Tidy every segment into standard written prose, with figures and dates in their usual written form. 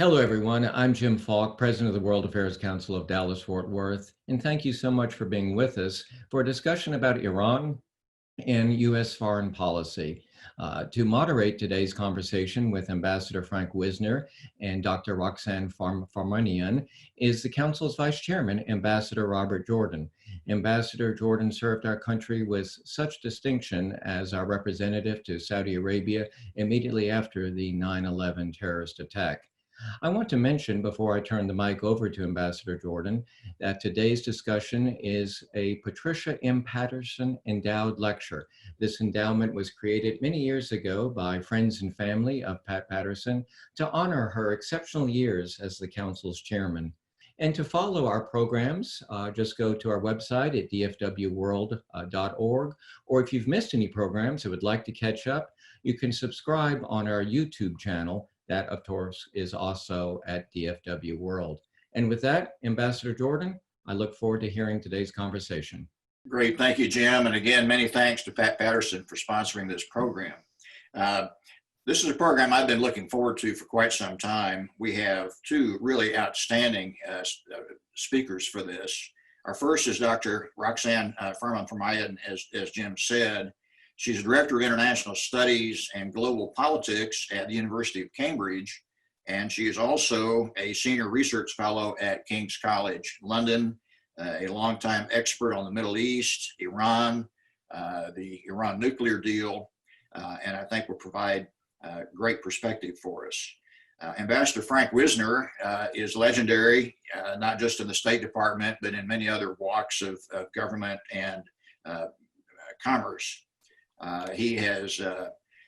Hello, everyone. I'm Jim Falk, President of the World Affairs Council of Dallas-Fort Worth, and thank you so much for being with us for a discussion about Iran and U.S. foreign policy. To moderate today's conversation with Ambassador Frank Wisner and Dr. Roxane Farmanfarmaian is the Council's Vice Chairman, Ambassador Robert Jordan. Ambassador Jordan served our country with such distinction as our representative to Saudi Arabia immediately after the 9/11 terrorist attack. I want to mention before I turn the mic over to Ambassador Jordan that today's discussion is a Patricia M. Patterson Endowed Lecture. This endowment was created many years ago by friends and family of Pat Patterson to honor her exceptional years as the Council's chairman. And to follow our programs, just go to our website at dfwworld.org, or if you've missed any programs and would like to catch up, you can subscribe on our YouTube channel. That, of course, is also at DFW World. And with that, Ambassador Jordan, I look forward to hearing today's conversation. Great. Thank you, Jim. And again, many thanks to Pat Patterson for sponsoring this program. This is a program I've been looking forward to for quite some time. We have two really outstanding speakers for this. Our first is Dr. Roxane Farmanfarmaian, as Jim said. She's a Director of International Studies and Global Politics at the University of Cambridge, and she is also a Senior Research Fellow at King's College London, a longtime expert on the Middle East, Iran, the Iran nuclear deal, and I think will provide great perspective for us. Ambassador Frank Wisner is legendary, not just in the State Department, but in many other walks of government and commerce. He has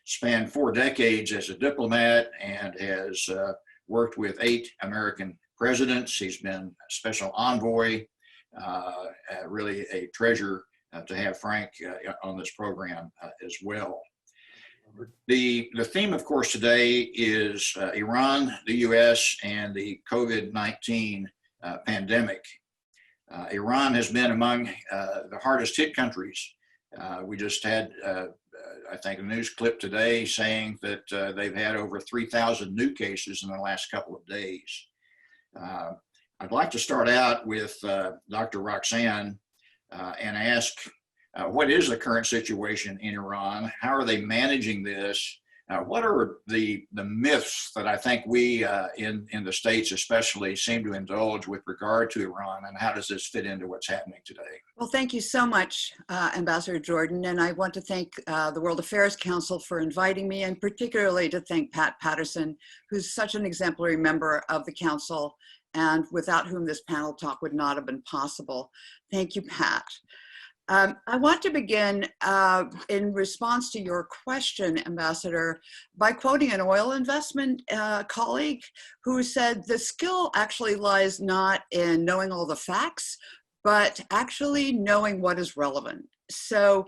spanned 4 decades as a diplomat and has worked with 8 American presidents. He's been a special envoy, really a treasure to have Frank on this program as well. The theme, of course, today is Iran, the U.S., and the COVID-19 pandemic. Iran has been among the hardest hit countries. We just had, I think, a news clip today saying that they've had over 3,000 new cases in the last couple of days. I'd like to start out with Dr. Roxane and ask, what is the current situation in Iran? How are they managing this? What are the myths that I think we in the States especially seem to indulge with regard to Iran, and how does this fit into what's happening today? Well, thank you so much, Ambassador Jordan, and I want to thank the World Affairs Council for inviting me, and particularly to thank Pat Patterson, who's such an exemplary member of the Council, and without whom this panel talk would not have been possible. Thank you, Pat. I want to begin in response to your question, Ambassador, by quoting an oil investment colleague who said the skill actually lies not in knowing all the facts, but actually knowing what is relevant. So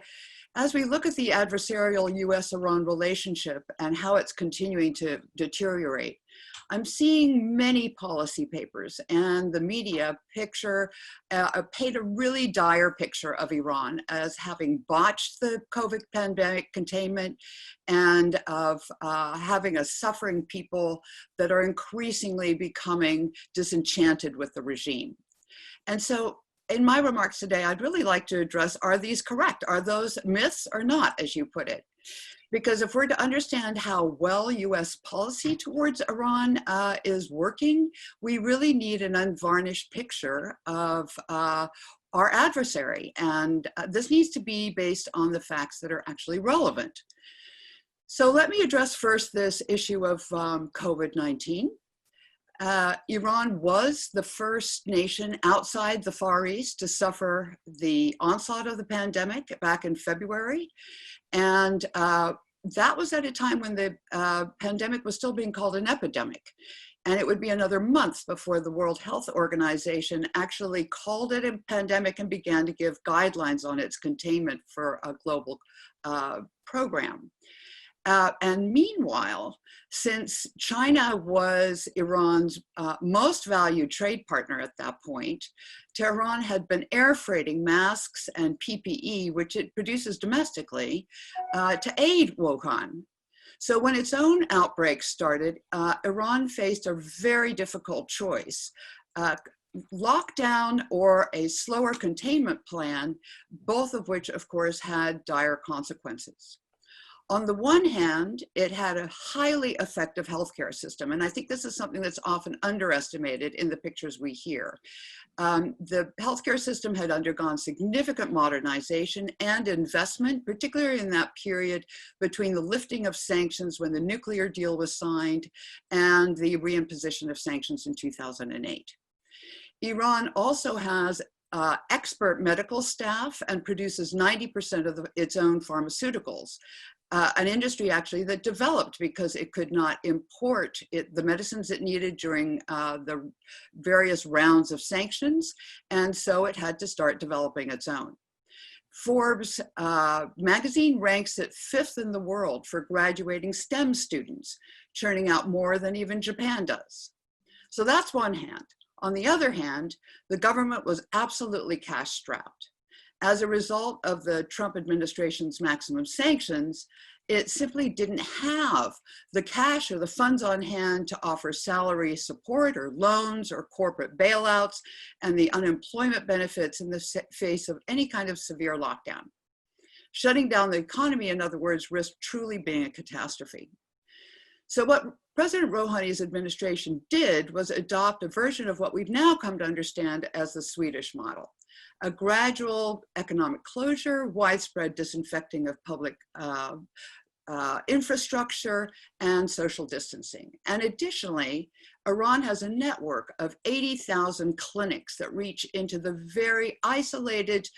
as we look at the adversarial US-Iran relationship and how it's continuing to deteriorate, I'm seeing many policy papers and the media paint a really dire picture of Iran as having botched the COVID pandemic containment and of having a suffering people that are increasingly becoming disenchanted with the regime. And so in my remarks today, I'd really like to address, are these correct? Are those myths or not, as you put it? Because if we're to understand how well US policy towards Iran is working, we really need an unvarnished picture of our adversary. And this needs to be based on the facts that are actually relevant. So let me address first this issue of COVID-19. Iran was the first nation outside the Far East to suffer the onslaught of the pandemic back in February. And that was at a time when the pandemic was still being called an epidemic. And it would be another month before the World Health Organization actually called it a pandemic and began to give guidelines on its containment for a global program. And meanwhile, since China was Iran's most valued trade partner at that point, Tehran had been air freighting masks and PPE, which it produces domestically, to aid Wuhan. So when its own outbreak started, Iran faced a very difficult choice. Lockdown or a slower containment plan, both of which, of course, had dire consequences. On the one hand, it had a highly effective healthcare system, and I think this is something that's often underestimated in the pictures we hear. The healthcare system had undergone significant modernization and investment, particularly in that period between the lifting of sanctions when the nuclear deal was signed and the reimposition of sanctions in 2008. Iran also has expert medical staff and produces 90% of its own pharmaceuticals. An industry actually that developed because it could not import the medicines it needed during the various rounds of sanctions, and so it had to start developing its own. Forbes magazine ranks it 5th in the world for graduating STEM students, churning out more than even Japan does. So that's one hand. On the other hand, the government was absolutely cash-strapped. As a result of the Trump administration's maximum sanctions, it simply didn't have the cash or the funds on hand to offer salary support or loans or corporate bailouts and the unemployment benefits in the face of any kind of severe lockdown. Shutting down the economy, in other words, risked truly being a catastrophe. So what President Rouhani's administration did was adopt a version of what we've now come to understand as the Swedish model: a gradual economic closure, widespread disinfecting of public infrastructure, and social distancing. And additionally, Iran has a network of 80,000 clinics that reach into the very isolated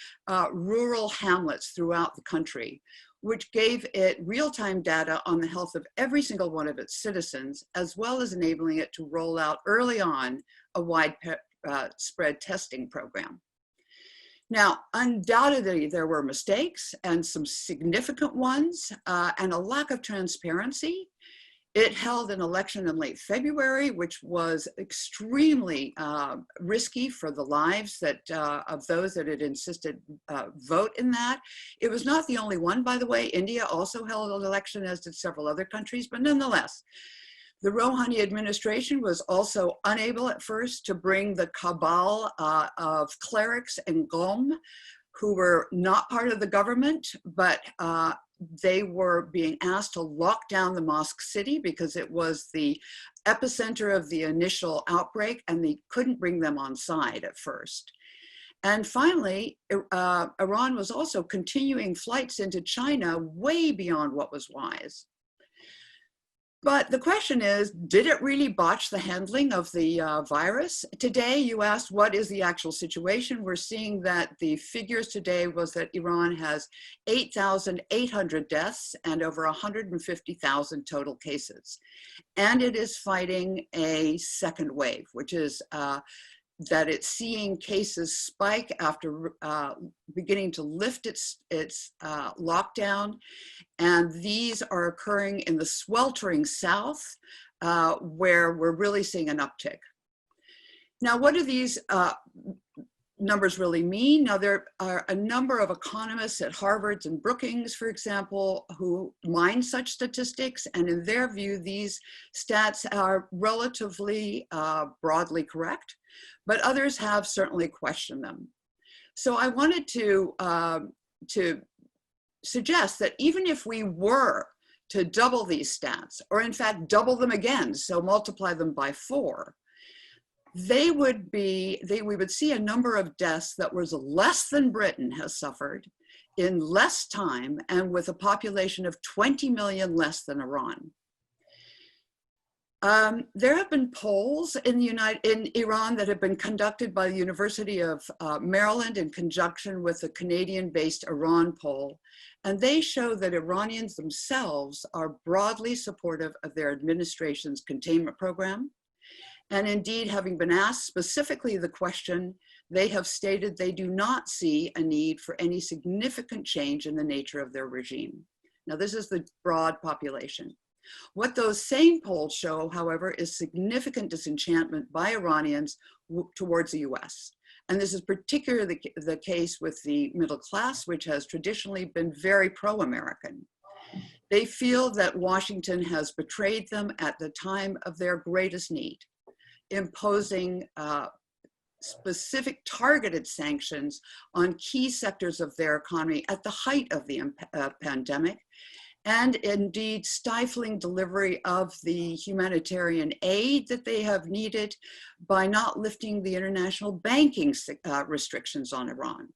rural hamlets throughout the country, which gave it real-time data on the health of every single one of its citizens, as well as enabling it to roll out early on a widespread testing program. Now, undoubtedly, there were mistakes and some significant ones and a lack of transparency. It held an election in late February, which was extremely risky for the lives of those that had insisted vote in that. It was not the only one, by the way. India also held an election, as did several other countries, but nonetheless, the Rouhani administration was also unable at first to bring the cabal of clerics and Qom, who were not part of the government, but they were being asked to lock down the mosque city because it was the epicenter of the initial outbreak, and they couldn't bring them on side at first. And finally, Iran was also continuing flights into China way beyond what was wise. But the question is, did it really botch the handling of the virus? Today, you asked, what is the actual situation? We're seeing that the figures today was that Iran has 8,800 deaths and over 150,000 total cases. And it is fighting a second wave, which is that it's seeing cases spike after beginning to lift its lockdown. And these are occurring in the sweltering south, where we're really seeing an uptick. Now, what do these numbers really mean? Now, there are a number of economists at Harvard and Brookings, for example, who mine such statistics. And in their view, these stats are relatively broadly correct, but others have certainly questioned them. So I wanted to suggest that even if we were to double these stats, or in fact double them again, so multiply them by 4, we would see a number of deaths that was less than Britain has suffered in less time and with a population of 20 million less than Iran. There have been polls in Iran that have been conducted by the University of Maryland in conjunction with the Canadian-based Iran poll, and they show that Iranians themselves are broadly supportive of their administration's containment program. And indeed, having been asked specifically the question, they have stated they do not see a need for any significant change in the nature of their regime. Now, this is the broad population. What those same polls show, however, is significant disenchantment by Iranians towards the US. And this is particularly the case with the middle class, which has traditionally been very pro-American. They feel that Washington has betrayed them at the time of their greatest need, imposing specific targeted sanctions on key sectors of their economy at the height of the pandemic, and indeed stifling delivery of the humanitarian aid that they have needed by not lifting the international banking restrictions on Iran.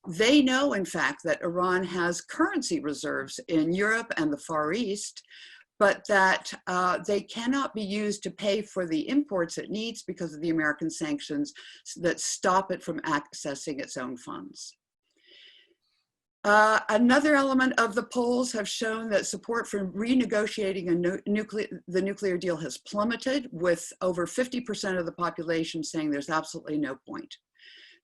They know, in fact, that Iran has currency reserves in Europe and the Far East, but that they cannot be used to pay for the imports it needs because of the American sanctions that stop it from accessing its own funds. Another element of the polls have shown that support for renegotiating the nuclear deal has plummeted, with over 50% of the population saying there's absolutely no point.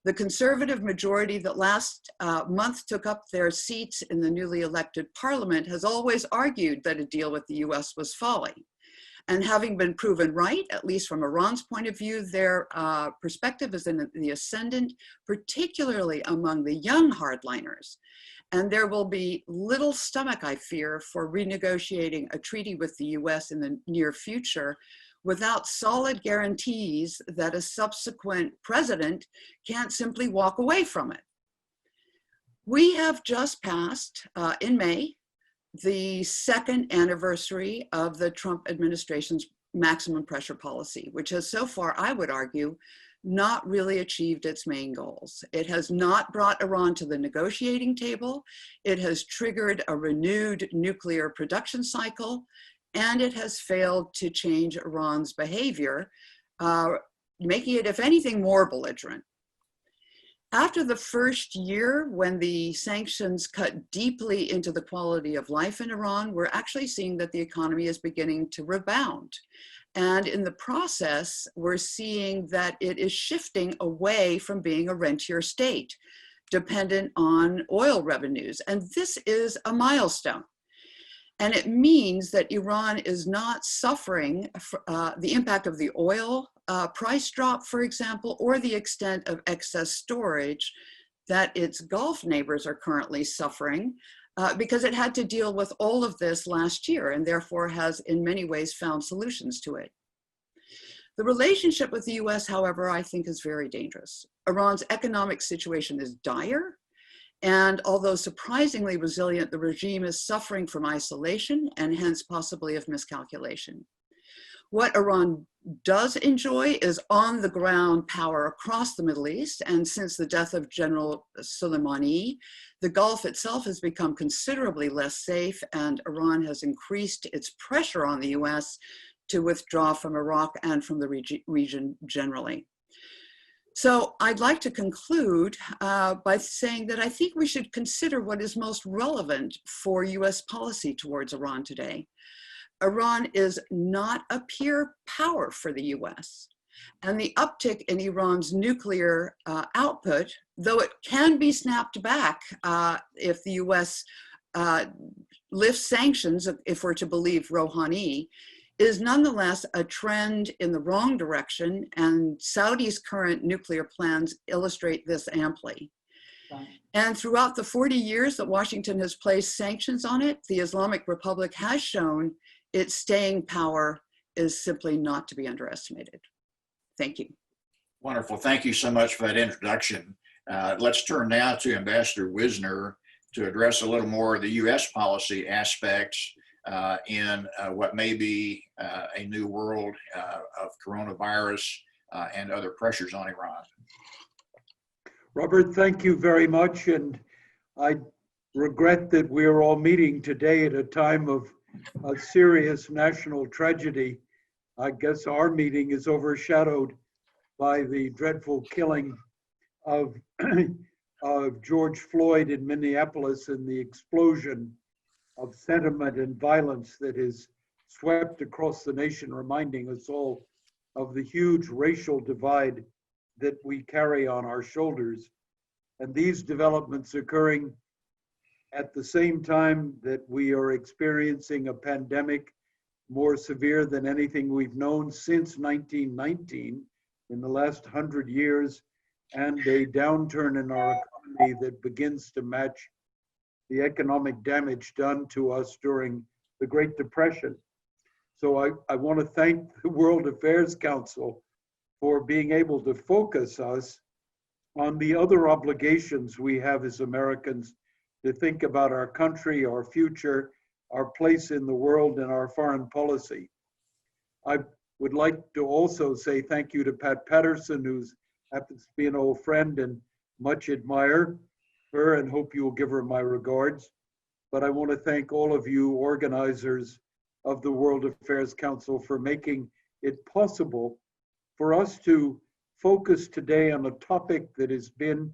The conservative majority that last month took up their seats in the newly elected parliament has always argued that a deal with the US was folly. And having been proven right, at least from Iran's point of view, their perspective is in the ascendant, particularly among the young hardliners. And there will be little stomach, I fear, for renegotiating a treaty with the US in the near future without solid guarantees that a subsequent president can't simply walk away from it. We have just passed, in May, the second anniversary of the Trump administration's maximum pressure policy, which has so far, I would argue, not really achieved its main goals. It has not brought Iran to the negotiating table. It has triggered a renewed nuclear production cycle, and it has failed to change Iran's behavior, making it, if anything, more belligerent. After the first year, when the sanctions cut deeply into the quality of life in Iran, we're actually seeing that the economy is beginning to rebound. And in the process, we're seeing that it is shifting away from being a rentier state, dependent on oil revenues. And this is a milestone. And it means that Iran is not suffering the impact of the oil price drop, for example, or the extent of excess storage that its Gulf neighbors are currently suffering, because it had to deal with all of this last year and therefore has in many ways found solutions to it. The relationship with the US, however, I think is very dangerous. Iran's economic situation is dire. And although surprisingly resilient, the regime is suffering from isolation and hence possibly of miscalculation. What Iran does enjoy is on the ground power across the Middle East. And since the death of General Soleimani, the Gulf itself has become considerably less safe, and Iran has increased its pressure on the US to withdraw from Iraq and from the region generally. So I'd like to conclude by saying that I think we should consider what is most relevant for US policy towards Iran today. Iran is not a peer power for the US. And the uptick in Iran's nuclear output, though it can be snapped back if the US lifts sanctions, if we're to believe Rouhani, is nonetheless a trend in the wrong direction, and Saudi's current nuclear plans illustrate this amply. Right. And throughout the 40 years that Washington has placed sanctions on it, the Islamic Republic has shown its staying power is simply not to be underestimated. Thank you. Wonderful. Thank you so much for that introduction. Let's turn now to Ambassador Wisner to address a little more of the US policy aspects in what may be a new world of coronavirus and other pressures on Iran. Robert, thank you very much. And I regret that we're all meeting today at a time of a serious national tragedy. I guess our meeting is overshadowed by the dreadful killing of George Floyd in Minneapolis and the explosion of sentiment and violence that is swept across the nation, reminding us all of the huge racial divide that we carry on our shoulders. And these developments occurring at the same time that we are experiencing a pandemic more severe than anything we've known since 1919 in the last 100 years, and a downturn in our economy that begins to match the economic damage done to us during the Great Depression. So I want to thank the World Affairs Council for being able to focus us on the other obligations we have as Americans to think about our country, our future, our place in the world, and our foreign policy. I would like to also say thank you to Pat Patterson, who happens to be an old friend and much admire her, and hope you will give her my regards. But I want to thank all of you organizers of the World Affairs Council for making it possible for us to focus today on a topic that has been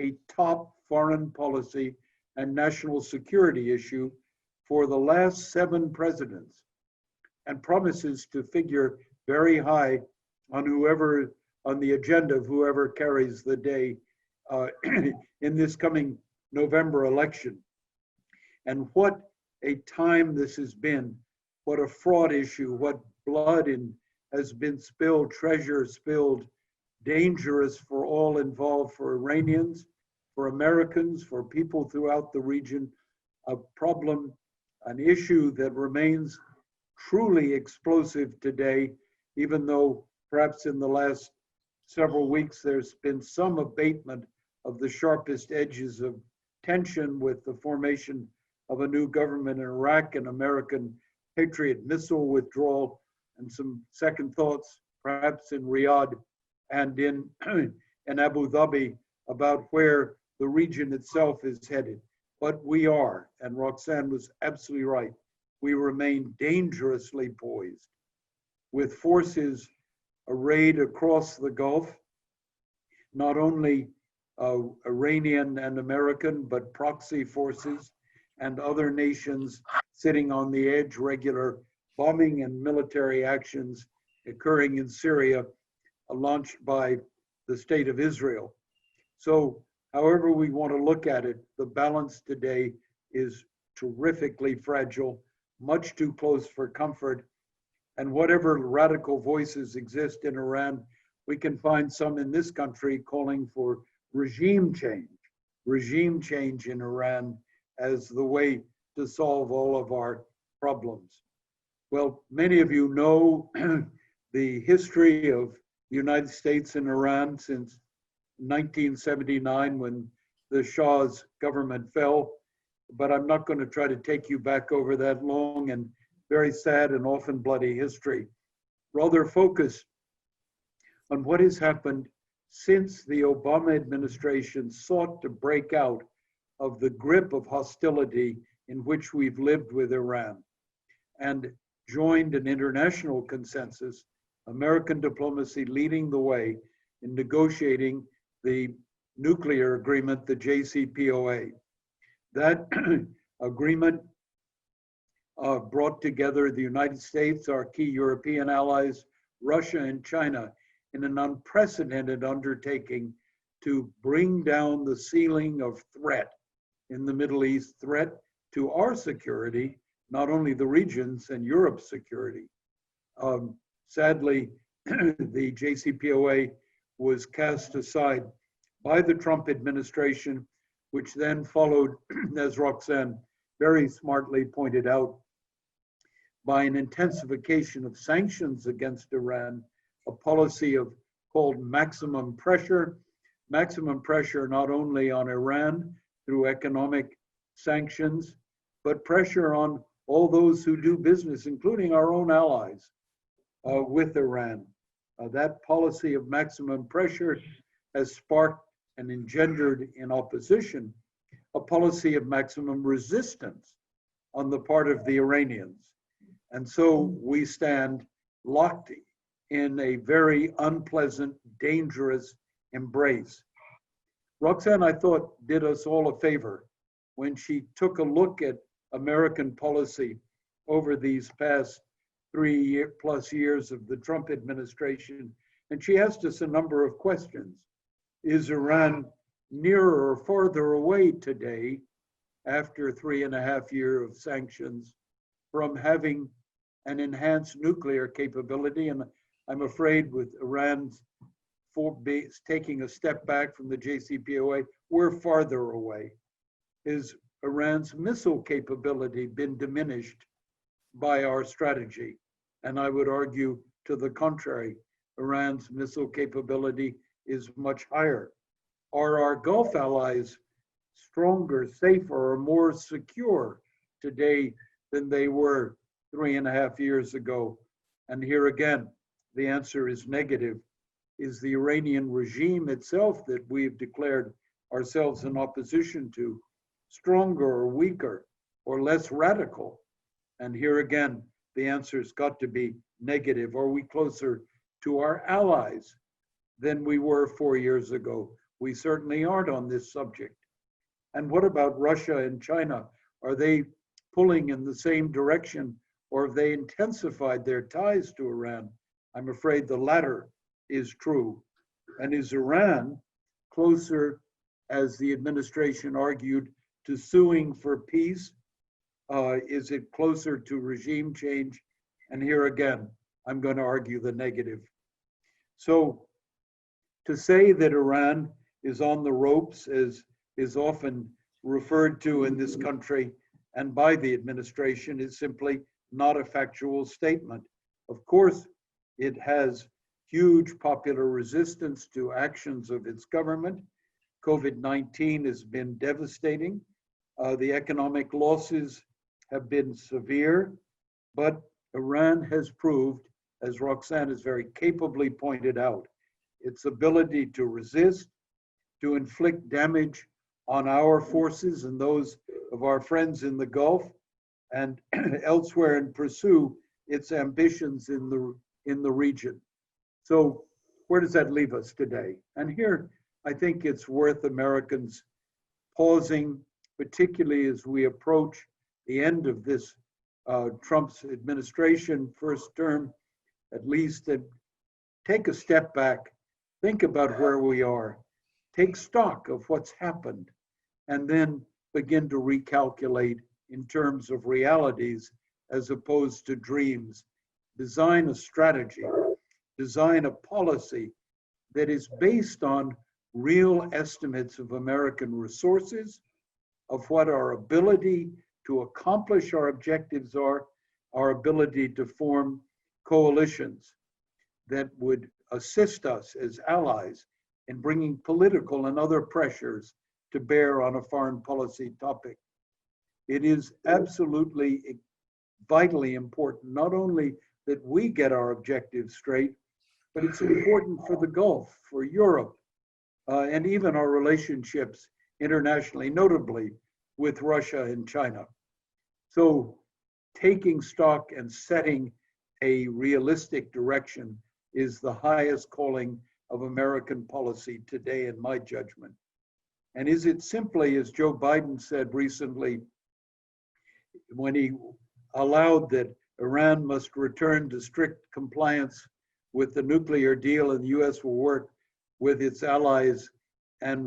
a top foreign policy and national security issue for the last 7 presidents, and promises to figure very high on the agenda of whoever carries the day in this coming November election. And what a time this has been, what a fraud issue, what blood has been spilled, treasure spilled, dangerous for all involved, for Iranians, for Americans, for people throughout the region, a problem, an issue that remains truly explosive today, even though perhaps in the last several weeks there's been some abatement of the sharpest edges of tension with the formation of a new government in Iraq, and American Patriot missile withdrawal, and some second thoughts perhaps in Riyadh and in Abu Dhabi about where the region itself is headed. But we are, and Roxane was absolutely right, we remain dangerously poised with forces arrayed across the Gulf, not only Iranian and American, but proxy forces and other nations sitting on the edge, regular bombing and military actions occurring in Syria, launched by the state of Israel. So however we want to look at it, the balance today is terrifically fragile, much too close for comfort. And whatever radical voices exist in Iran, we can find some in this country calling for regime change in Iran as the way to solve all of our problems. Well, many of you know the history of the United States and Iran since 1979, when the Shah's government fell, but I'm not going to try to take you back over that long and very sad and often bloody history. Rather focus on what has happened since the Obama administration sought to break out of the grip of hostility in which we've lived with Iran and joined an international consensus, American diplomacy leading the way in negotiating the nuclear agreement, the JCPOA. That agreement brought together the United States, our key European allies, Russia and China, in an unprecedented undertaking to bring down the ceiling of threat in the Middle East, threat to our security, not only the region's and Europe's security. Sadly, the JCPOA was cast aside by the Trump administration, which then followed, as Roxane very smartly pointed out, by an intensification of sanctions against Iran, a policy called maximum pressure not only on Iran through economic sanctions, but pressure on all those who do business, including our own allies with Iran. That policy of maximum pressure has sparked and engendered in opposition a policy of maximum resistance on the part of the Iranians. And so we stand locked in a very unpleasant, dangerous embrace. Roxane, I thought, did us all a favor when she took a look at American policy over these past 3+ years of the Trump administration, and she asked us a number of questions. Is Iran nearer or farther away today, after 3.5 years of sanctions, from having an enhanced nuclear capability? And I'm afraid with Iran's taking a step back from the JCPOA, we're farther away. Is Iran's missile capability been diminished by our strategy? And I would argue to the contrary, Iran's missile capability is much higher. Are our Gulf allies stronger, safer, or more secure today than they were 3.5 years ago? And here again, the answer is negative. Is the Iranian regime itself that we've declared ourselves in opposition to stronger or weaker or less radical? And here again, the answer's got to be negative. Are we closer to our allies than we were 4 years ago? We certainly aren't on this subject. And what about Russia and China? Are they pulling in the same direction, or have they intensified their ties to Iran? I'm afraid the latter is true. And is Iran closer, as the administration argued, to suing for peace? Is it closer to regime change? And here again, I'm going to argue the negative. So to say that Iran is on the ropes, as is often referred to in this country and by the administration, is simply not a factual statement. Of course, it has huge popular resistance to actions of its government. COVID-19 has been devastating. The economic losses have been severe, but Iran has proved, as Roxane has very capably pointed out, its ability to resist, to inflict damage on our forces and those of our friends in the Gulf and elsewhere, and pursue its ambitions in the region. So where does that leave us today? And here, I think it's worth Americans pausing, particularly as we approach the end of this Trump's administration first term, at least, and take a step back, think about where we are, take stock of what's happened, and then begin to recalculate in terms of realities as opposed to dreams. Design a strategy, design a policy that is based on real estimates of American resources, of what our ability to accomplish our objectives are, our ability to form coalitions that would assist us as allies in bringing political and other pressures to bear on a foreign policy topic. It is absolutely vitally important, not only that we get our objectives straight, but it's important for the Gulf, for Europe, and even our relationships internationally, notably with Russia and China. So taking stock and setting a realistic direction is the highest calling of American policy today, in my judgment. And is it simply, as Joe Biden said recently, when he allowed that Iran must return to strict compliance with the nuclear deal and the US will work with its allies and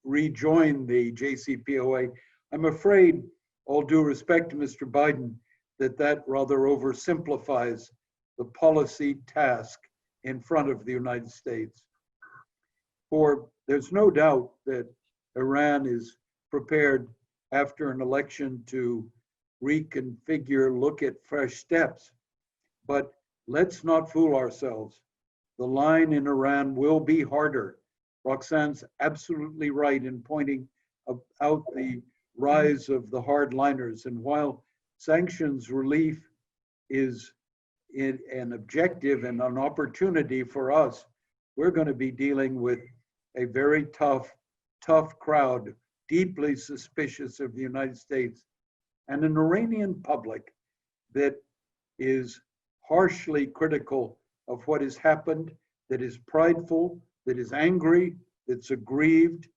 rejoin the JCPOA? I'm afraid, all due respect to Mr. Biden, that rather oversimplifies the policy task in front of the United States. For there's no doubt that Iran is prepared after an election to reconfigure, look at fresh steps. But let's not fool ourselves. The line in Iran will be harder. Roxane's absolutely right in pointing out the rise of the hardliners. And while sanctions relief is an objective and an opportunity for us, we're going to be dealing with a very tough crowd, deeply suspicious of the United States, and an Iranian public that is harshly critical of what has happened, that is prideful, that is angry, that's aggrieved,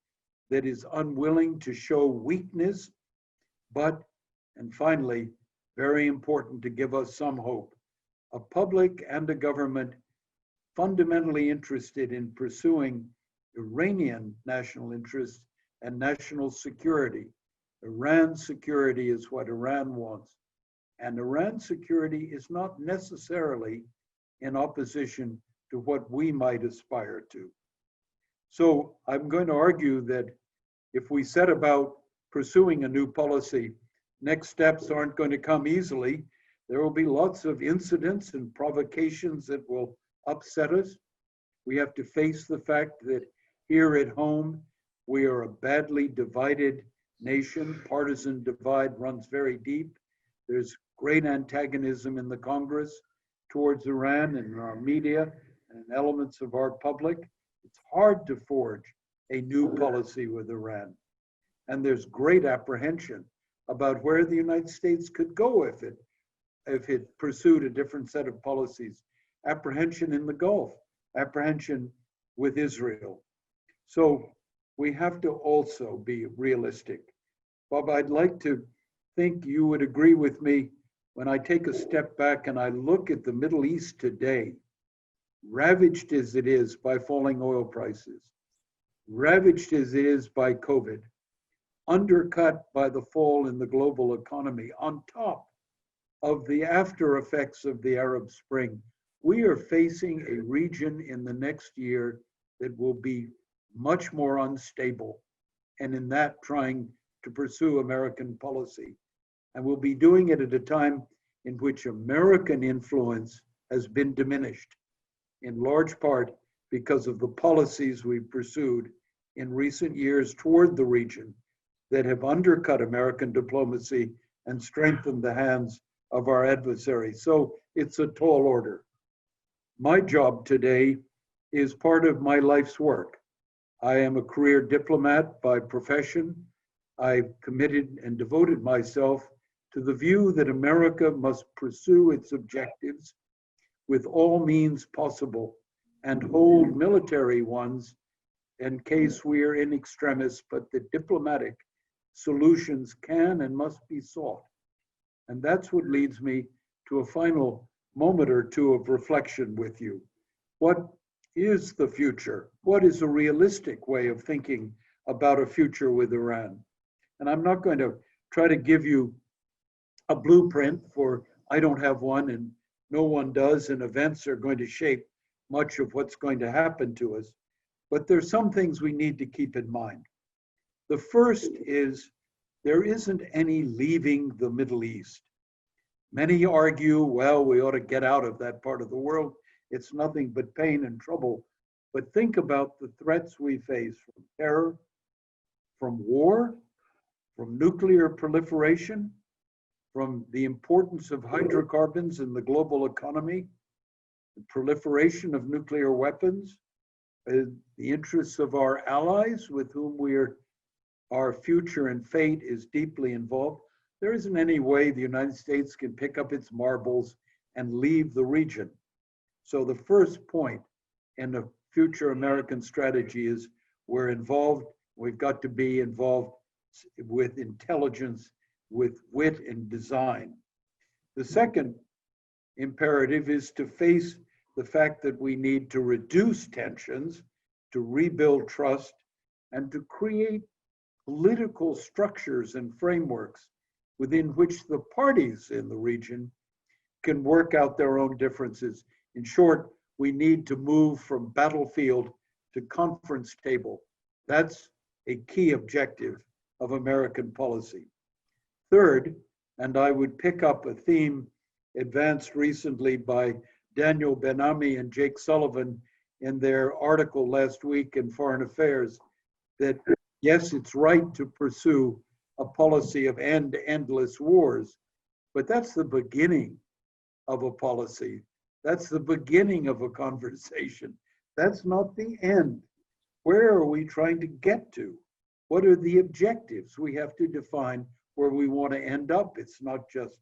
that is unwilling to show weakness, but, and finally, very important to give us some hope, a public and a government fundamentally interested in pursuing Iranian national interests and national security. Iran's security is what Iran wants. And Iran's security is not necessarily in opposition to what we might aspire to. So I'm going to argue that if we set about pursuing a new policy. Next steps aren't going to come easily. There will be lots of incidents and provocations that will upset us. We have to face the fact that here at home, we are a badly divided nation. Partisan divide runs very deep. There's great antagonism in the Congress towards Iran and our media and elements of our public. It's hard to forge a new policy with Iran. And there's great apprehension about where the United States could go if it pursued a different set of policies. Apprehension in the Gulf, apprehension with Israel. So we have to also be realistic. Bob, I'd like to think you would agree with me when I take a step back and I look at the Middle East today, ravaged as it is by falling oil prices, ravaged as it is by COVID, undercut by the fall in the global economy, on top of the after effects of the Arab Spring. We are facing a region in the next year that will be much more unstable, and in that trying to pursue American policy. And we'll be doing it at a time in which American influence has been diminished, in large part because of the policies we've pursued in recent years toward the region that have undercut American diplomacy and strengthened the hands of our adversaries. So it's a tall order. My job today is part of my life's work. I am a career diplomat by profession. I've committed and devoted myself to the view that America must pursue its objectives with all means possible and hold military ones in case we are in extremis, but that diplomatic solutions can and must be sought. And that's what leads me to a final moment or two of reflection with you. What is the future? What is a realistic way of thinking about a future with Iran? And I'm not going to try to give you a blueprint, for I don't have one and no one does, and events are going to shape much of what's going to happen to us. But there's some things we need to keep in mind. The first is there isn't any leaving the Middle East. Many argue, well, we ought to get out of that part of the world. It's nothing but pain and trouble. But think about the threats we face from terror, from war, from nuclear proliferation, from the importance of hydrocarbons in the global economy, the proliferation of nuclear weapons, the interests of our allies with whom our future and fate is deeply involved. There isn't any way the United States can pick up its marbles and leave the region. So the first point in the future American strategy is we're involved. We've got to be involved with intelligence, with wit and design. The second imperative is to face the fact that we need to reduce tensions, to rebuild trust, and to create political structures and frameworks within which the parties in the region can work out their own differences. In short, we need to move from battlefield to conference table. That's a key objective of American policy. Third, and I would pick up a theme advanced recently by Daniel Ben-Ami and Jake Sullivan in their article last week in Foreign Affairs, that yes, it's right to pursue a policy of endless wars, but that's the beginning of a policy. That's the beginning of a conversation. That's not the end. Where are we trying to get to? What are the objectives? We have to define where we want to end up. It's not just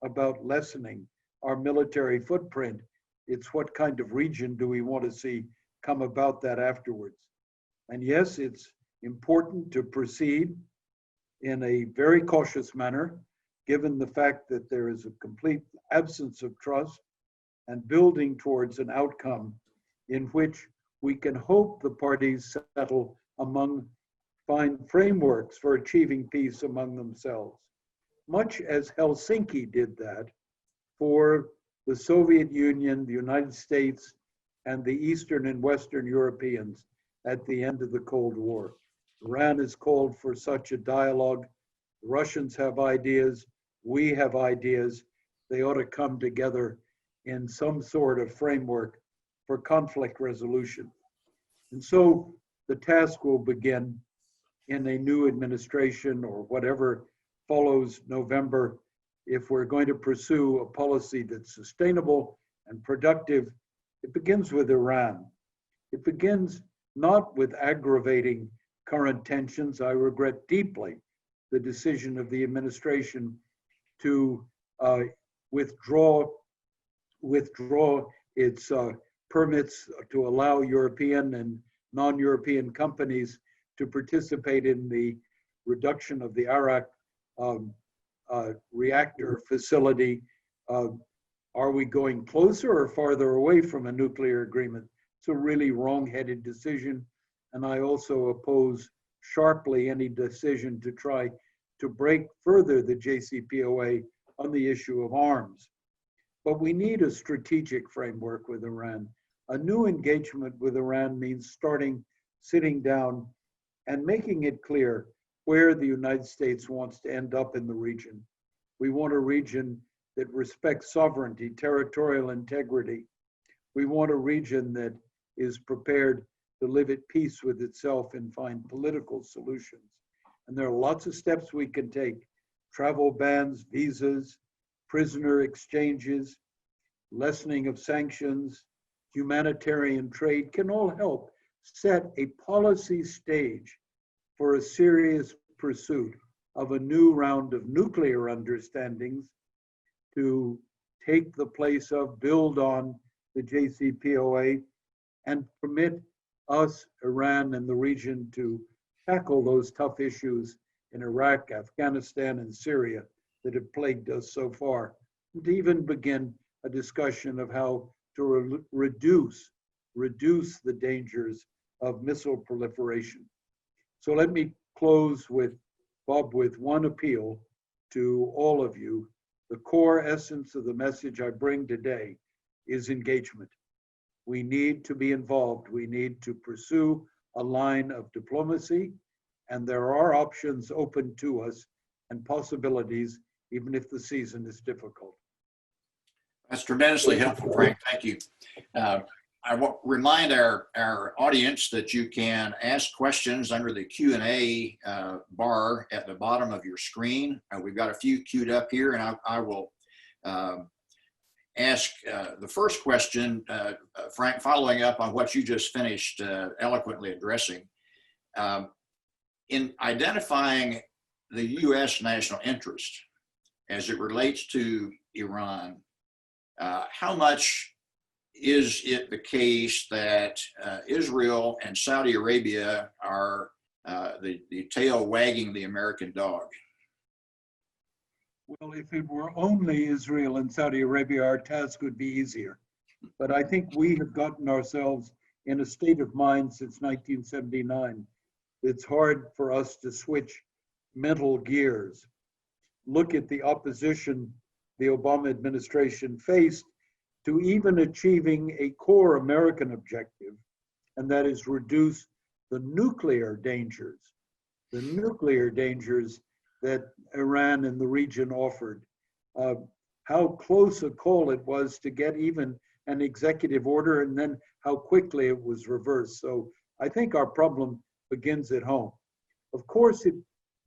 about lessening our military footprint. It's what kind of region do we want to see come about that afterwards. And yes, it's important to proceed in a very cautious manner, given the fact that there is a complete absence of trust, and building towards an outcome in which we can hope the parties settle find frameworks for achieving peace among themselves, much as Helsinki did that for the Soviet Union, the United States, and the Eastern and Western Europeans at the end of the Cold War. Iran has called for such a dialogue. The Russians have ideas. We have ideas. They ought to come together in some sort of framework for conflict resolution. And so the task will begin in a new administration or whatever follows November. If we're going to pursue a policy that's sustainable and productive, it begins with Iran. It begins not with aggravating current tensions. I regret deeply the decision of the administration to withdraw its permits to allow European and non-European companies to participate in the reduction of the Arak reactor facility. Are we going closer or farther away from a nuclear agreement? It's a really wrong-headed decision, and I also oppose sharply any decision to try to break further the JCPOA on the issue of arms. But we need a strategic framework with Iran. A new engagement with Iran means sitting down and making it clear where the United States wants to end up in the region. We want a region that respects sovereignty, territorial integrity. We want a region that is prepared to live at peace with itself and find political solutions. And there are lots of steps we can take: travel bans, visas, prisoner exchanges, lessening of sanctions, humanitarian trade can all help set a policy stage for a serious pursuit of a new round of nuclear understandings to take the place of, build on the JCPOA, and permit us, Iran, and the region to tackle those tough issues in Iraq, Afghanistan, and Syria that have plagued us so far, and to even begin a discussion of how to reduce the dangers of missile proliferation. So let me close with, Bob, with one appeal to all of you. The core essence of the message I bring today is engagement. We need to be involved. We need to pursue a line of diplomacy, and there are options open to us and possibilities, even if the season is difficult. That's tremendously helpful, Frank. Thank you. I want to remind our audience that you can ask questions under the Q&A bar at the bottom of your screen. We've got a few queued up here, and I will ask the first question, Frank, following up on what you just finished eloquently addressing. In identifying the U.S. national interest as it relates to Iran, how much is it the case that Israel and Saudi Arabia are the tail wagging the American dog? Well, if it were only Israel and Saudi Arabia, our task would be easier. But I think we have gotten ourselves in a state of mind since 1979. It's hard for us to switch mental gears. Look at the opposition the Obama administration faced to even achieving a core American objective, and that is reduce the nuclear dangers that Iran and the region offered. How close a call it was to get even an executive order, and then how quickly it was reversed. So I think our problem begins at home. Of course, it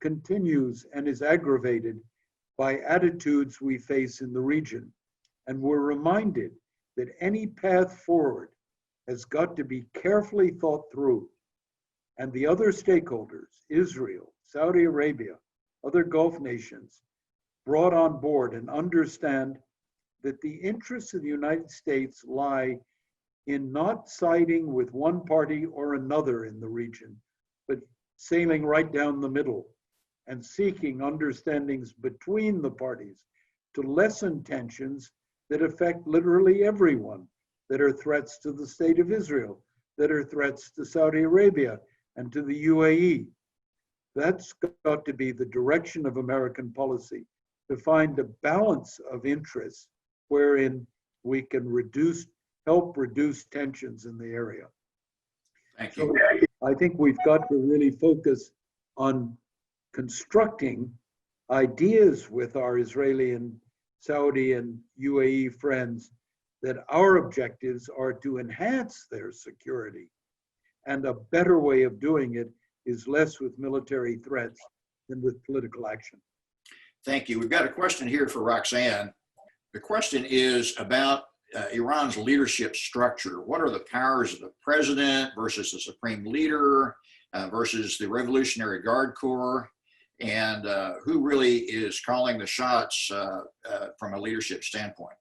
continues and is aggravated by attitudes we face in the region. And we're reminded that any path forward has got to be carefully thought through. And the other stakeholders, Israel, Saudi Arabia, other Gulf nations, brought on board and understand that the interests of the United States lie in not siding with one party or another in the region, but sailing right down the middle and seeking understandings between the parties to lessen tensions that affect literally everyone, that are threats to the state of Israel, that are threats to Saudi Arabia and to the UAE. That's got to be the direction of American policy, to find a balance of interests wherein we can help reduce tensions in the area. Thank you. So I think we've got to really focus on constructing ideas with our Israeli and Saudi and UAE friends that our objectives are to enhance their security. And a better way of doing it is less with military threats than with political action. Thank you. We've got a question here for Roxane. The question is about Iran's leadership structure. What are the powers of the president versus the supreme leader versus the Revolutionary Guard Corps? And who really is calling the shots from a leadership standpoint?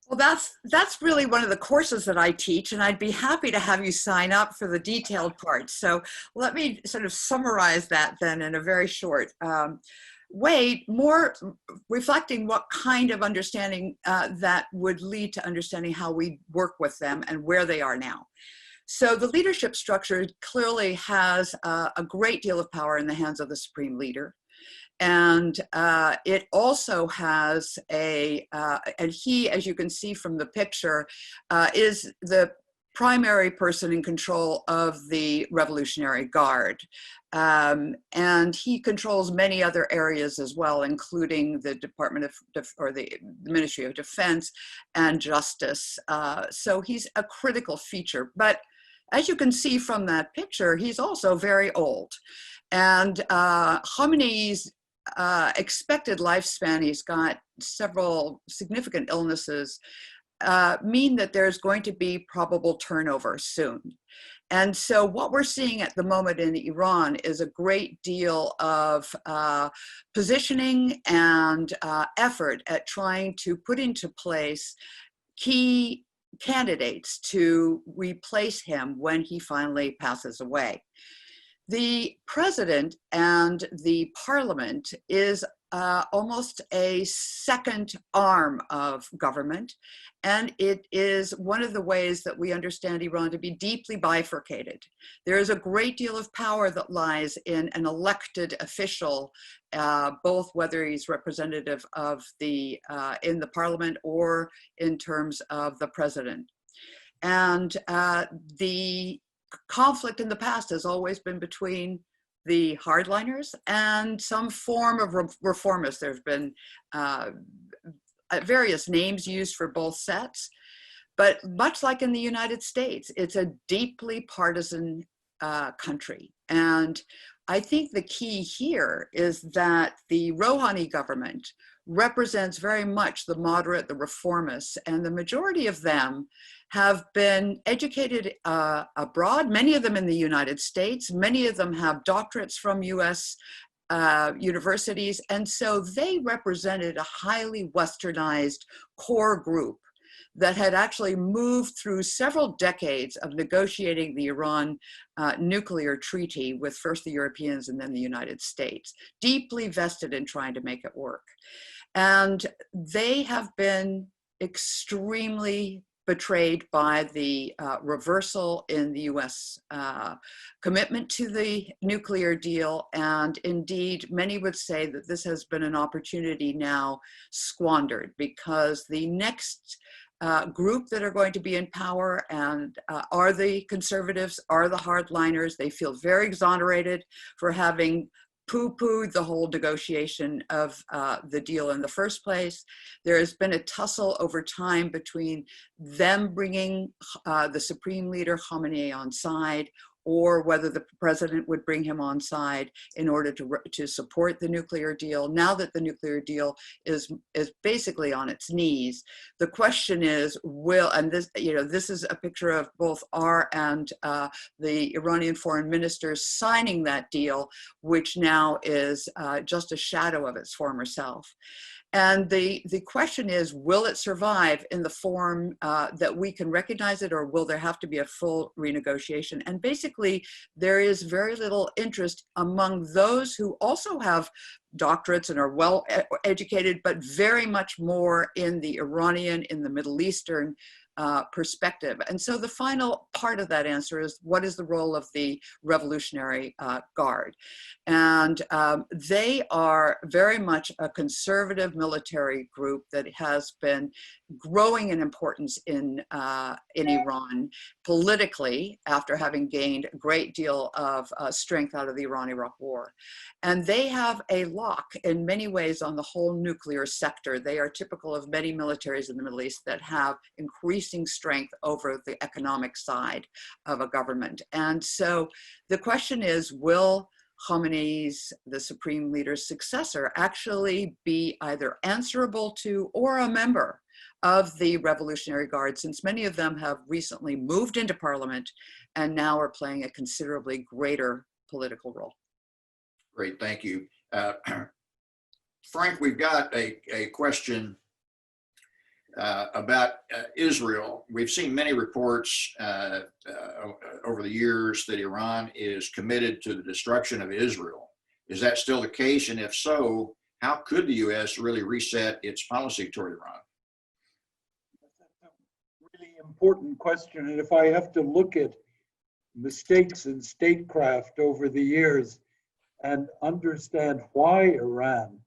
Well, that's really one of the courses that I teach, and I'd be happy to have you sign up for the detailed part. So let me sort of summarize that then in a very short way, more reflecting what kind of understanding that would lead to understanding how we work with them and where they are now. So the leadership structure clearly has a great deal of power in the hands of the supreme leader. And it also has and he, as you can see from the picture, is the primary person in control of the Revolutionary Guard. And he controls many other areas as well, including the Department of, or the Ministry of Defense and Justice. So he's a critical feature. But as you can see from that picture, he's also very old. And Khamenei's expected lifespan, he's got several significant illnesses, mean that there's going to be probable turnover soon. And so what we're seeing at the moment in Iran is a great deal of positioning and effort at trying to put into place key candidates to replace him when he finally passes away. The president and the parliament is almost a second arm of government, and it is one of the ways that we understand Iran to be deeply bifurcated. There is a great deal of power that lies in an elected official, both whether he's representative of the in the parliament or in terms of the president. And the conflict in the past has always been between the hardliners and some form of reformists. There's been various names used for both sets, but much like in the United States, it's a deeply partisan country. And I think the key here is that the Rouhani government represents very much the moderate, the reformists, and the majority of them have been educated abroad, many of them in the United States, many of them have doctorates from US universities, and so they represented a highly westernized core group that had actually moved through several decades of negotiating the Iran nuclear treaty with first the Europeans and then the United States, deeply vested in trying to make it work. And they have been extremely betrayed by the reversal in the US commitment to the nuclear deal. And indeed, many would say that this has been an opportunity now squandered, because the next group that are going to be in power and are the conservatives, are the hardliners. They feel very exonerated for having poo-pooed the whole negotiation of the deal in the first place. There has been a tussle over time between them bringing the supreme leader Khamenei on side, or whether the president would bring him on side in order to support the nuclear deal. Now that the nuclear deal is basically on its knees, the question is, and this, this is a picture of both R and the Iranian foreign ministers signing that deal, which now is just a shadow of its former self. And the question is, will it survive in the form that we can recognize it, or will there have to be a full renegotiation? And basically, there is very little interest among those who also have doctorates and are well educated, but very much more in the Iranian, in the Middle Eastern perspective. And so the final part of that answer is, what is the role of the Revolutionary Guard? And they are very much a conservative military group that has been growing in importance in Iran politically after having gained a great deal of strength out of the Iran-Iraq war. And they have a lock in many ways on the whole nuclear sector. They are typical of many militaries in the Middle East that have increasing strength over the economic side of a government. And so the question is, will Khamenei's, the supreme leader's successor, actually be either answerable to or a member of the Revolutionary Guard, since many of them have recently moved into parliament and now are playing a considerably greater political role? Great, thank you. Frank, we've got a question about Israel. We've seen many reports over the years that Iran is committed to the destruction of Israel. Is that still the case? And if so, how could the U.S. really reset its policy toward Iran? Really important question. And if I have to look at mistakes in statecraft over the years and understand why Iran,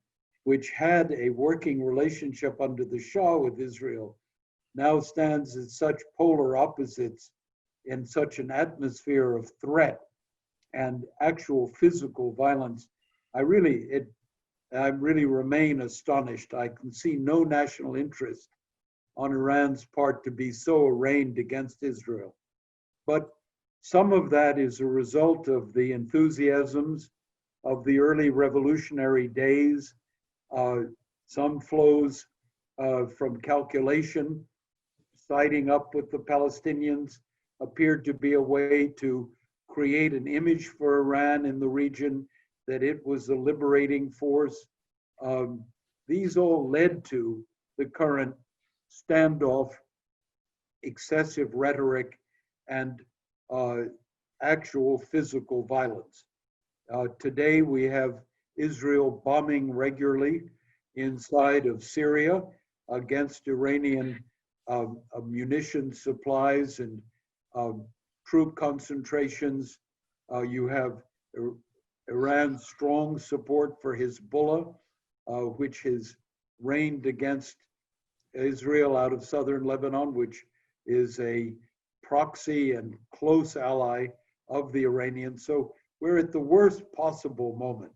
which had a working relationship under the Shah with Israel, now stands at such polar opposites in such an atmosphere of threat and actual physical violence, I really remain astonished. I can see no national interest on Iran's part to be so arraigned against Israel. But some of that is a result of the enthusiasms of the early revolutionary days. Some flows from calculation, siding up with the Palestinians appeared to be a way to create an image for Iran in the region, that it was a liberating force. These all led to the current standoff, excessive rhetoric, and actual physical violence. Today we have Israel bombing regularly inside of Syria against Iranian munition supplies and troop concentrations. You have Iran's strong support for Hezbollah, which has reigned against Israel out of southern Lebanon, which is a proxy and close ally of the Iranians. So we're at the worst possible moment.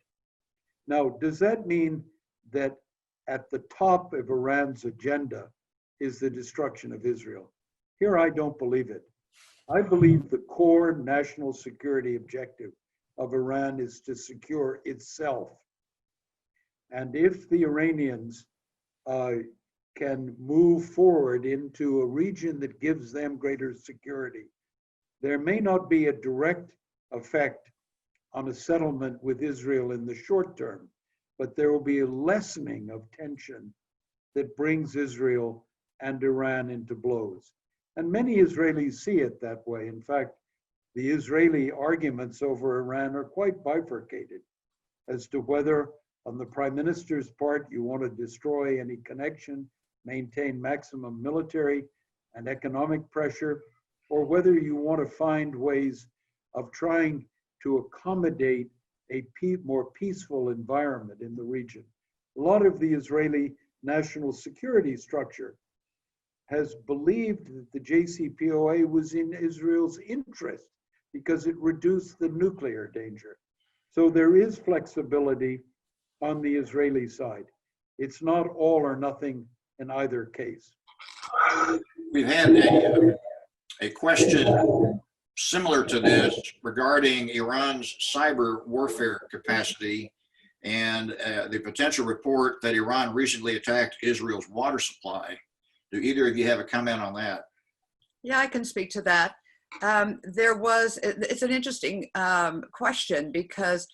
Now, does that mean that at the top of Iran's agenda is the destruction of Israel? Here, I don't believe it. I believe the core national security objective of Iran is to secure itself. And if the Iranians can move forward into a region that gives them greater security, there may not be a direct effect on a settlement with Israel in the short term, but there will be a lessening of tension that brings Israel and Iran into blows. And many Israelis see it that way. In fact, the Israeli arguments over Iran are quite bifurcated as to whether, on the prime minister's part, you want to destroy any connection, maintain maximum military and economic pressure, or whether you want to find ways of trying to accommodate a more peaceful environment in the region. A lot of the Israeli national security structure has believed that the JCPOA was in Israel's interest because it reduced the nuclear danger. So there is flexibility on the Israeli side. It's not all or nothing in either case. We've had a question similar to this regarding Iran's cyber warfare capacity and the potential report that Iran recently attacked Israel's water supply. Do either of you have a comment on that? Yeah, I can speak to that. It's an interesting question because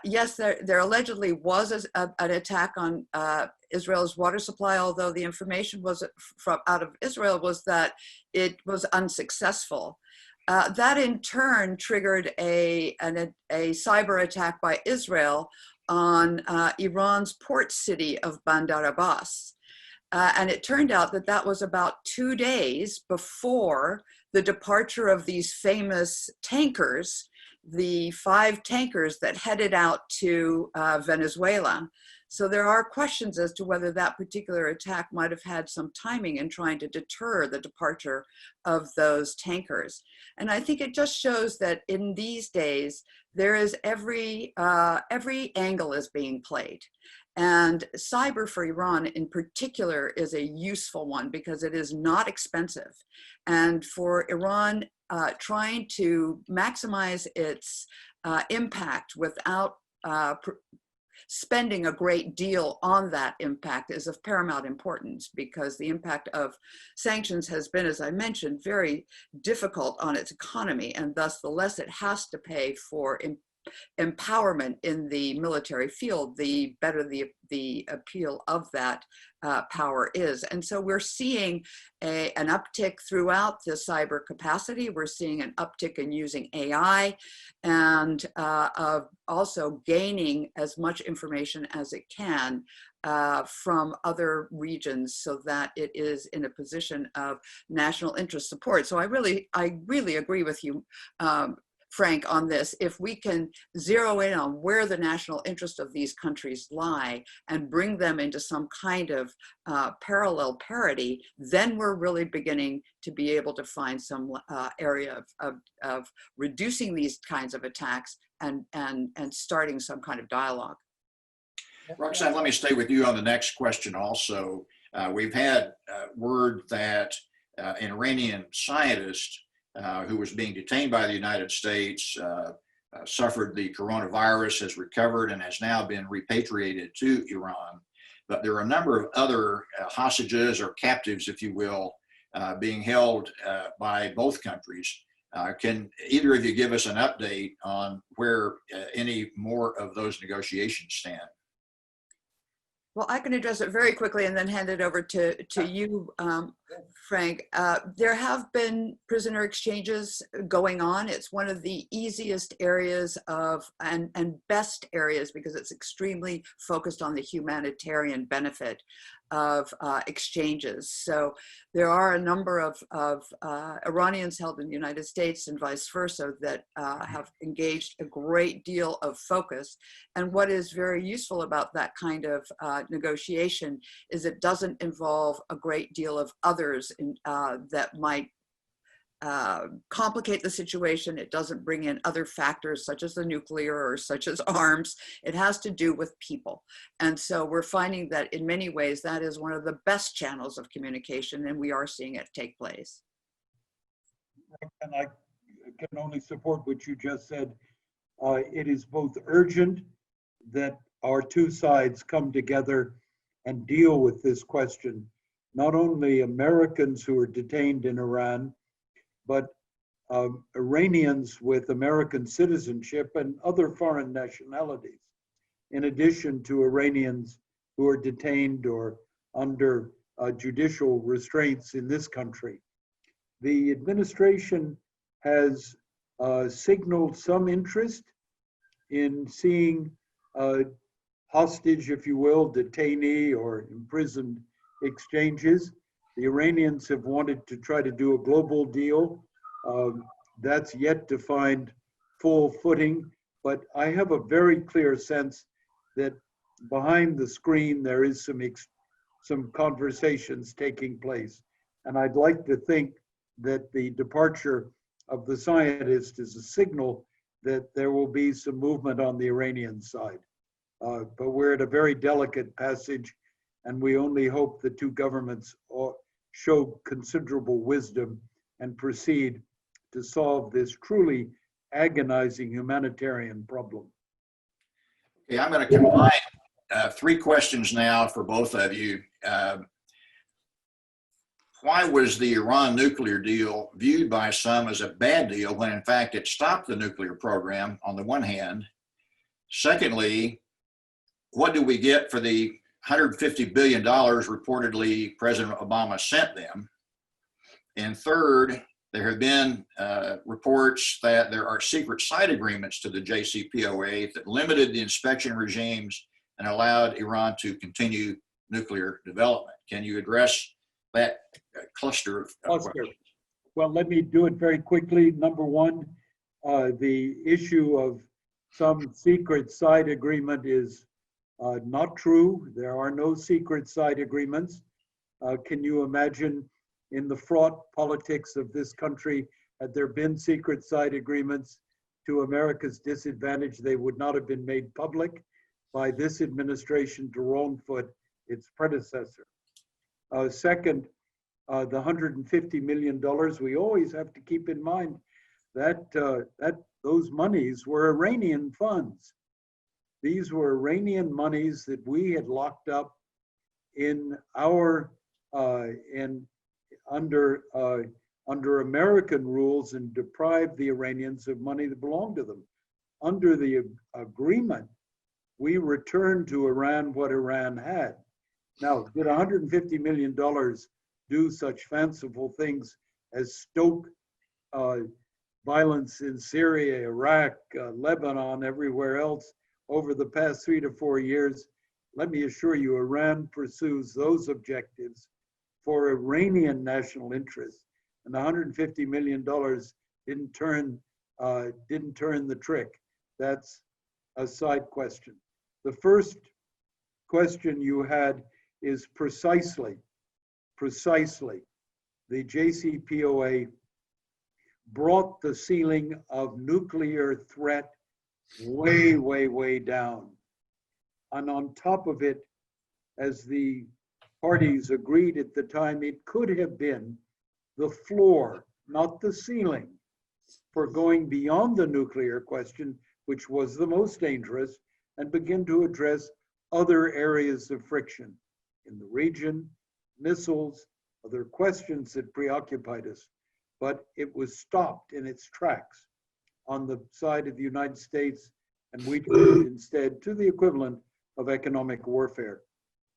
yes, there allegedly was an attack on Israel's water supply, although the information was out of Israel was that it was unsuccessful. That in turn triggered a cyber attack by Israel on Iran's port city of Bandar Abbas. And it turned out that that was about 2 days before the departure of these famous tankers, the 5 tankers that headed out to Venezuela. So there are questions as to whether that particular attack might have had some timing in trying to deter the departure of those tankers. And I think it just shows that in these days, there is every angle is being played. And cyber for Iran in particular is a useful one because it is not expensive. And for Iran, trying to maximize its impact without spending a great deal on that impact is of paramount importance, because the impact of sanctions has been, as I mentioned, very difficult on its economy, and thus the less it has to pay for empowerment in the military field, the better the appeal of that power is. And so we're seeing an uptick throughout the cyber capacity. We're seeing an uptick in using AI and also gaining as much information as it can from other regions so that it is in a position of national interest support. So I really agree with you, Frank, on this. If we can zero in on where the national interest of these countries lie and bring them into some kind of parallel parity, then we're really beginning to be able to find some area of reducing these kinds of attacks and starting some kind of dialogue. Roxane, let me stay with you on the next question also. We've had word that an Iranian scientist who was being detained by the United States, suffered the coronavirus, has recovered, and has now been repatriated to Iran. But there are a number of other hostages or captives, if you will, being held by both countries. Can either of you give us an update on where any more of those negotiations stand? Well, I can address it very quickly and then hand it over to you, Frank. There have been prisoner exchanges going on. It's one of the easiest areas of and best areas because it's extremely focused on the humanitarian benefit of exchanges. So there are a number of Iranians held in the United States and vice versa that have engaged a great deal of focus. And what is very useful about that kind of negotiation is it doesn't involve a great deal of others that might complicate the situation. It doesn't bring in other factors such as the nuclear or such as arms. It has to do with people. And so we're finding that in many ways that is one of the best channels of communication, and we are seeing it take place. And I can only support what you just said. It is both urgent that our two sides come together and deal with this question. Not only Americans who are detained in Iran, but Iranians with American citizenship and other foreign nationalities, in addition to Iranians who are detained or under judicial restraints in this country. The administration has signaled some interest in seeing hostage, if you will, detainee or imprisoned exchanges. The Iranians have wanted to try to do a global deal. That's yet to find full footing, but I have a very clear sense that behind the screen there is some conversations taking place. And I'd like to think that the departure of the scientist is a signal that there will be some movement on the Iranian side. But we're at a very delicate passage, and we only hope the two governments show considerable wisdom and proceed to solve this truly agonizing humanitarian problem. Okay, I'm going to combine three questions now for both of you. Why was the Iran nuclear deal viewed by some as a bad deal when in fact it stopped the nuclear program on the one hand? Secondly, what do we get for the $150 billion reportedly President Obama sent them? And third, there have been reports that there are secret side agreements to the JCPOA that limited the inspection regimes and allowed Iran to continue nuclear development. Can you address that cluster of questions? Well, let me do it very quickly. Number one, the issue of some secret side agreement is Not true. There are no secret side agreements. Can you imagine in the fraught politics of this country, had there been secret side agreements to America's disadvantage, they would not have been made public by this administration to wrongfoot its predecessor. Second, the $150 million, we always have to keep in mind that, those monies were Iranian funds. These were Iranian monies that we had locked up in our under American rules and deprived the Iranians of money that belonged to them. Under the agreement, we returned to Iran what Iran had. Now, did $150 million do such fanciful things as stoke violence in Syria, Iraq, Lebanon, everywhere else over the past 3 to 4 years? Let me assure you, Iran pursues those objectives for Iranian national interests, and $150 million didn't turn the trick. That's a side question. The first question you had is precisely. The JCPOA brought the ceiling of nuclear threat way down. And on top of it, as the parties agreed at the time, it could have been the floor, not the ceiling, for going beyond the nuclear question, which was the most dangerous, and begin to address other areas of friction in the region, missiles, other questions that preoccupied us. But it was stopped in its tracks on the side of the United States, and we turned instead to the equivalent of economic warfare.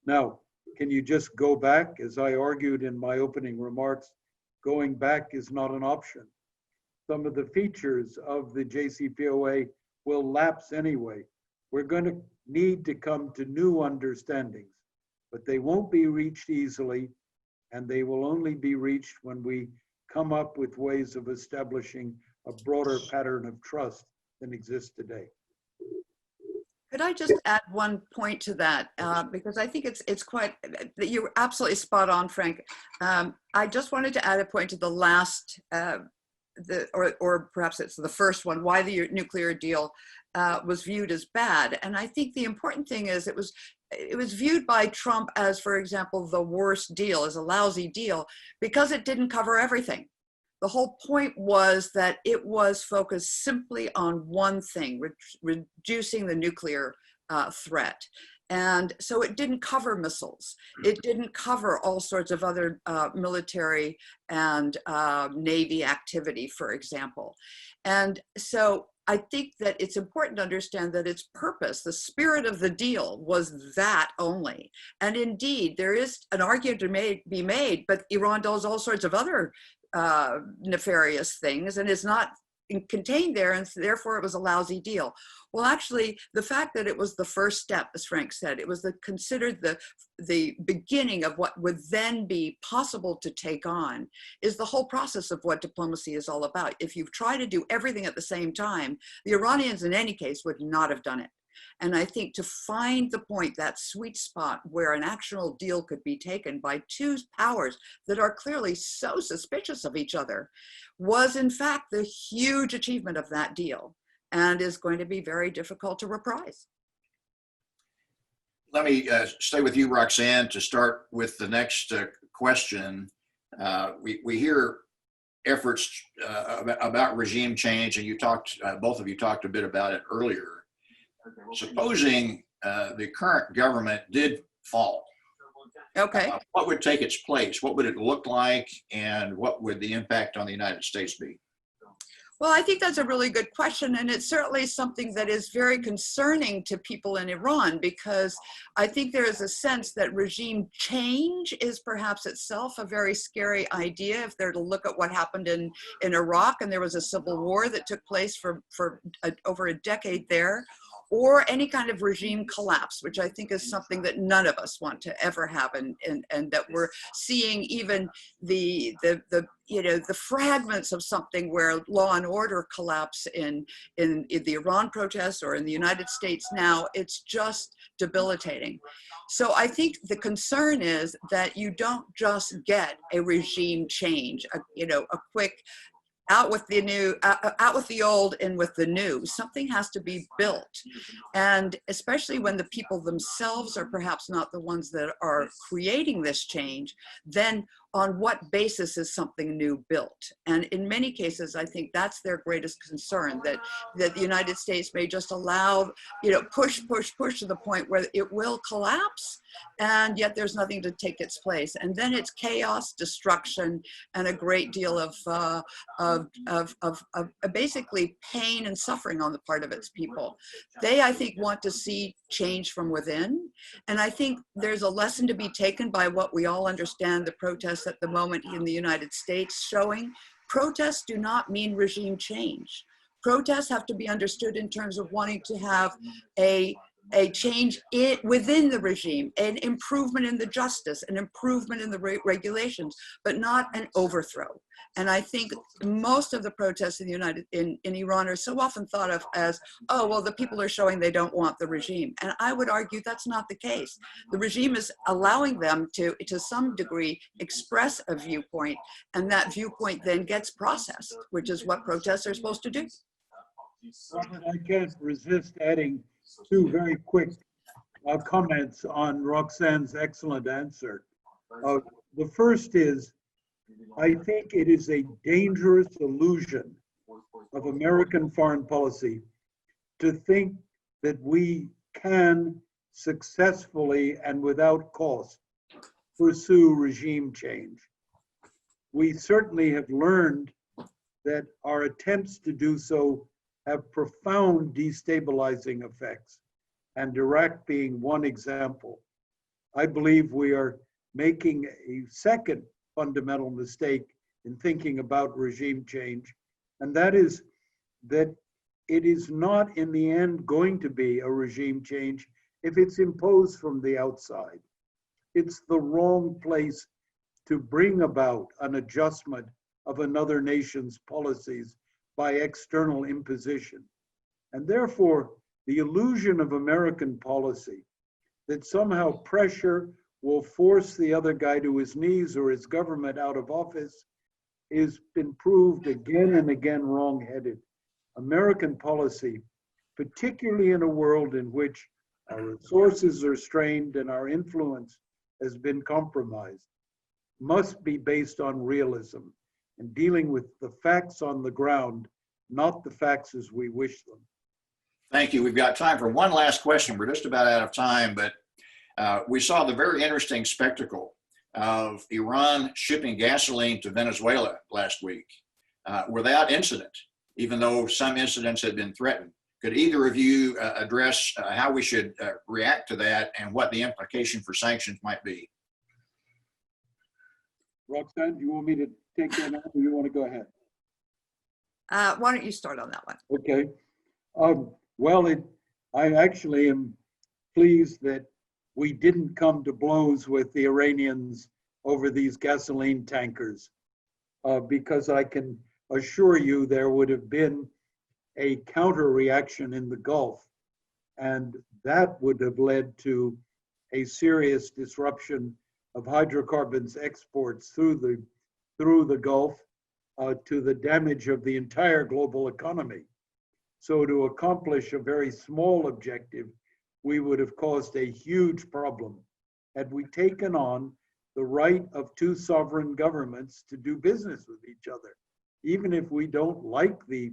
Now, can you just go back? As I argued in my opening remarks, going back is not an option. Some of the features of the JCPOA will lapse anyway. We're going to need to come to new understandings, but they won't be reached easily, and they will only be reached when we come up with ways of establishing a broader pattern of trust than exists today. Could I just add one point to that? Because I think it's quite, you're absolutely spot on, Frank. I just wanted to add a point to the last, or perhaps it's the first one, why the nuclear deal was viewed as bad. And I think the important thing is it was viewed by Trump as, for example, the worst deal, as a lousy deal, because it didn't cover everything. The whole point was that it was focused simply on one thing, reducing the nuclear threat. And so it didn't cover missiles. It didn't cover all sorts of other military and Navy activity, for example. And so I think that it's important to understand that its purpose, the spirit of the deal, was that only. And indeed, there is an argument to be made, but Iran does all sorts of other nefarious things and is not contained there, and therefore it was a lousy deal. Well, actually, the fact that it was the first step, as Frank said, it was considered the beginning of what would then be possible to take on, is the whole process of what diplomacy is all about. If you try to do everything at the same time, the Iranians in any case would not have done it. And I think to find the point, that sweet spot where an actual deal could be taken by two powers that are clearly so suspicious of each other, was in fact the huge achievement of that deal, and is going to be very difficult to reprise. Let me stay with you, Roxane, to start with the next question. We hear efforts about regime change, and you talked, both of you talked a bit about it earlier. Supposing the current government did fall, Okay. what would take its place? What would it look like, and what would the impact on the United States be? Well, I think that's a really good question, and it's certainly something that is very concerning to people in Iran, because I think there is a sense that regime change is perhaps itself a very scary idea. If they're to look at what happened in Iraq, and there was a civil war that took place for over a decade there, or any kind of regime collapse, which I think is something that none of us want to ever happen, and that we're seeing even the fragments of something where law and order collapse in the Iran protests or in the United States now. It's just debilitating. So I think the concern is that you don't just get a regime change, a quick out with the new, out with the old, in with the new. Something has to be built. And especially when the people themselves are perhaps not the ones that are creating this change, then on what basis is something new built? And in many cases, I think that's their greatest concern, that the United States may just allow, push to the point where it will collapse, and yet there's nothing to take its place. And then it's chaos, destruction, and a great deal of basically pain and suffering on the part of its people. They, I think, want to see change from within. And I think there's a lesson to be taken by what we all understand the protests at the moment in the United States showing. Protests do not mean regime change. Protests have to be understood in terms of wanting to have a change within the regime, an improvement in the justice, an improvement in the regulations, but not an overthrow. And I think most of the protests in Iran are so often thought of as, oh, well, the people are showing they don't want the regime. And I would argue that's not the case. The regime is allowing them to some degree, express a viewpoint, and that viewpoint then gets processed, which is what protests are supposed to do. Robert, I can't resist adding two very quick comments on Roxane's excellent answer. The first is, I think it is a dangerous illusion of American foreign policy to think that we can successfully and without cost pursue regime change. We certainly have learned that our attempts to do so have profound destabilizing effects, and Iraq being one example. I believe we are making a second fundamental mistake in thinking about regime change, and that is that it is not in the end going to be a regime change if it's imposed from the outside. It's the wrong place to bring about an adjustment of another nation's policies by external imposition. And therefore, the illusion of American policy that somehow pressure will force the other guy to his knees or his government out of office has been proved again and again wrong-headed. American policy, particularly in a world in which our resources are strained and our influence has been compromised, must be based on realism and dealing with the facts on the ground, not the facts as we wish them. Thank you. We've got time for one last question. We're just about out of time, but we saw the very interesting spectacle of Iran shipping gasoline to Venezuela last week without incident, even though some incidents had been threatened. Could either of you address how we should react to that and what the implication for sanctions might be? Roxane, do you want me to take that on, or you want to go ahead? Why don't you start on that one? Okay. Well, I actually am pleased that we didn't come to blows with the Iranians over these gasoline tankers, because I can assure you there would have been a counter reaction in the Gulf, and that would have led to a serious disruption of hydrocarbons exports through the Gulf, to the damage of the entire global economy. So to accomplish a very small objective, we would have caused a huge problem had we taken on the right of two sovereign governments to do business with each other. Even if we don't like the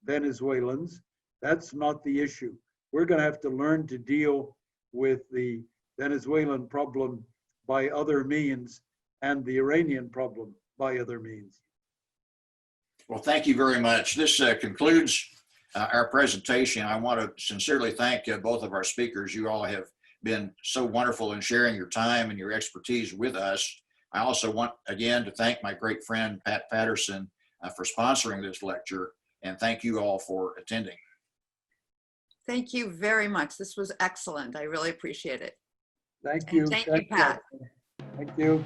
Venezuelans, that's not the issue. We're going to have to learn to deal with the Venezuelan problem by other means and the Iranian problem by other means. Well, thank you very much. This concludes our presentation. I want to sincerely thank both of our speakers. You all have been so wonderful in sharing your time and your expertise with us. I also want again to thank my great friend Pat Patterson for sponsoring this lecture, and thank you all for attending. Thank you very much. This was excellent. I really appreciate it. Thank And you. thank you, Pat. Thank you.